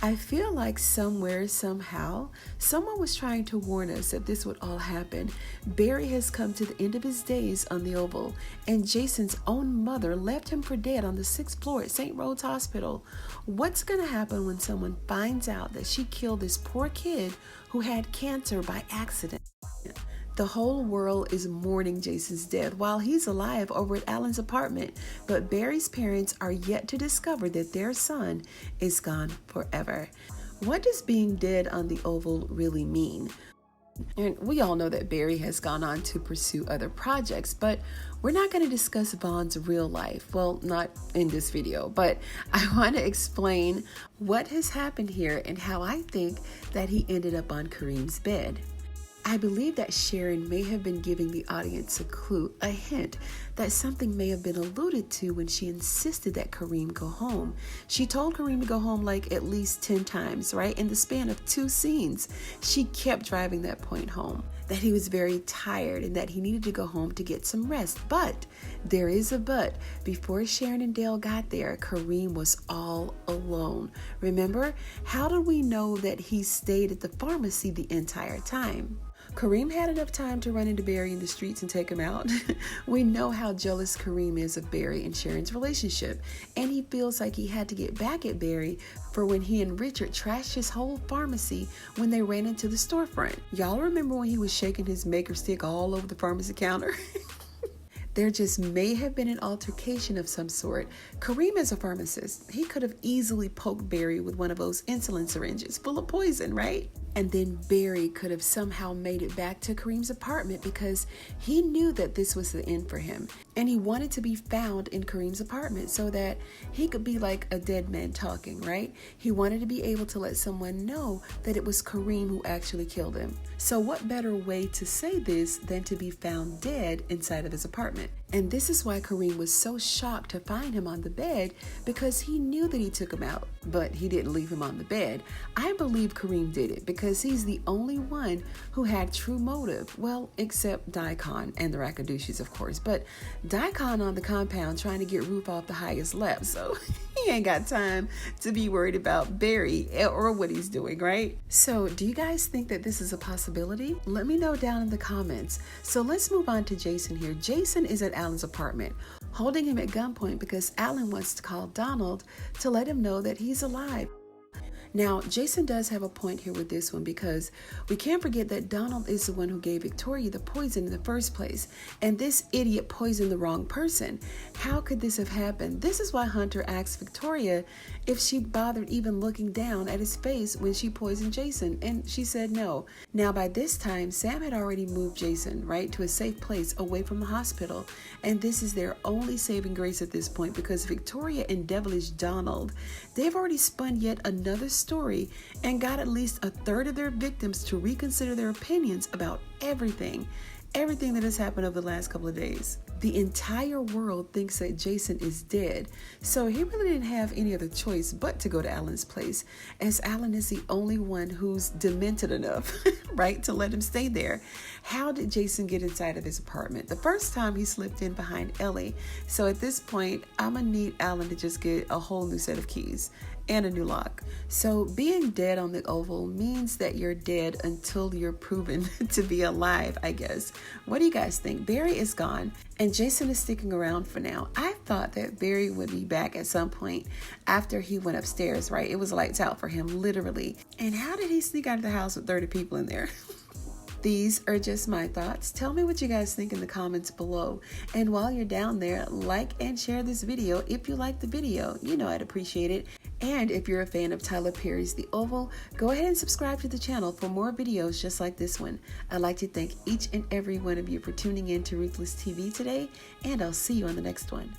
I feel like somewhere, somehow, someone was trying to warn us that this would all happen. Barry has come to the end of his days on the Oval, and Jason's own mother left him for dead on the 6th floor at St. Rhodes Hospital. What's going to happen when someone finds out that she killed this poor kid who had cancer by accident? The whole world is mourning Jason's death while he's alive over at Alan's apartment, but Barry's parents are yet to discover that their son is gone forever. What does being dead on the Oval really mean? And we all know that Barry has gone on to pursue other projects, but we're not going to discuss Vaughn's real life. Well, not in this video, but I want to explain what has happened here and how I think that he ended up on Kareem's bed. I believe that Sharon may have been giving the audience a clue, a hint, that something may have been alluded to when she insisted that Kareem go home. She told Kareem to go home like at least 10 times, right? In the span of 2 scenes, she kept driving that point home, that he was very tired and that he needed to go home to get some rest. But there is a but. Before Sharon and Dale got there, Kareem was all alone. Remember? How did we know that he stayed at the pharmacy the entire time? Kareem had enough time to run into Barry in the streets and take him out. We know how jealous Kareem is of Barry and Sharon's relationship, and he feels like he had to get back at Barry for when he and Richard trashed his whole pharmacy when they ran into the storefront. Y'all remember when he was shaking his maker stick all over the pharmacy counter? There just may have been an altercation of some sort. Kareem is a pharmacist. He could have easily poked Barry with one of those insulin syringes full of poison, right? And then Barry could have somehow made it back to Kareem's apartment because he knew that this was the end for him. And he wanted to be found in Kareem's apartment so that he could be like a dead man talking, right? He wanted to be able to let someone know that it was Kareem who actually killed him. So what better way to say this than to be found dead inside of his apartment? And this is why Kareem was so shocked to find him on the bed, because he knew that he took him out, but he didn't leave him on the bed. I believe Kareem did it because he's the only one who had true motive. Well, except Daikon and the Rakadouchis, of course. But Daikon on the compound trying to get roof off the highest left, so he ain't got time to be worried about Barry or what he's doing, right? So do you guys think that this is a possibility? Let me know down in the comments. So let's move on to Jason here. Jason is at Alan's apartment, holding him at gunpoint because Alan wants to call Donald to let him know that he's alive. Now, Jason does have a point here with this one because we can't forget that Donald is the one who gave Victoria the poison in the first place, and this idiot poisoned the wrong person. How could this have happened? This is why Hunter asked Victoria if she bothered even looking down at his face when she poisoned Jason, and she said no. Now, by this time, Sam had already moved Jason, right, to a safe place away from the hospital, and this is their only saving grace at this point because Victoria and devilish Donald, they've already spun yet another story and got at least a third of their victims to reconsider their opinions about everything that has happened over the last couple of days. The entire world thinks that Jason is dead, so he really didn't have any other choice but to go to Alan's place, as Alan is the only one who's demented enough, right, to let him stay there. How did Jason get inside of his apartment? The first time he slipped in behind Ellie, so at this point, I'm gonna need Alan to just get a whole new set of keys and a new lock. So being dead on the Oval means that you're dead until you're proven to be alive, I guess. What do you guys think? Barry is gone and Jason is sticking around for now. I thought that Barry would be back at some point after he went upstairs, right? It was lights out for him, literally. And how did he sneak out of the house with 30 people in there? These are just my thoughts. Tell me what you guys think in the comments below. And while you're down there, like and share this video if you like the video. You know I'd appreciate it. And if you're a fan of Tyler Perry's The Oval, go ahead and subscribe to the channel for more videos just like this one. I'd like to thank each and every one of you for tuning in to Ruthless TV today, and I'll see you on the next one.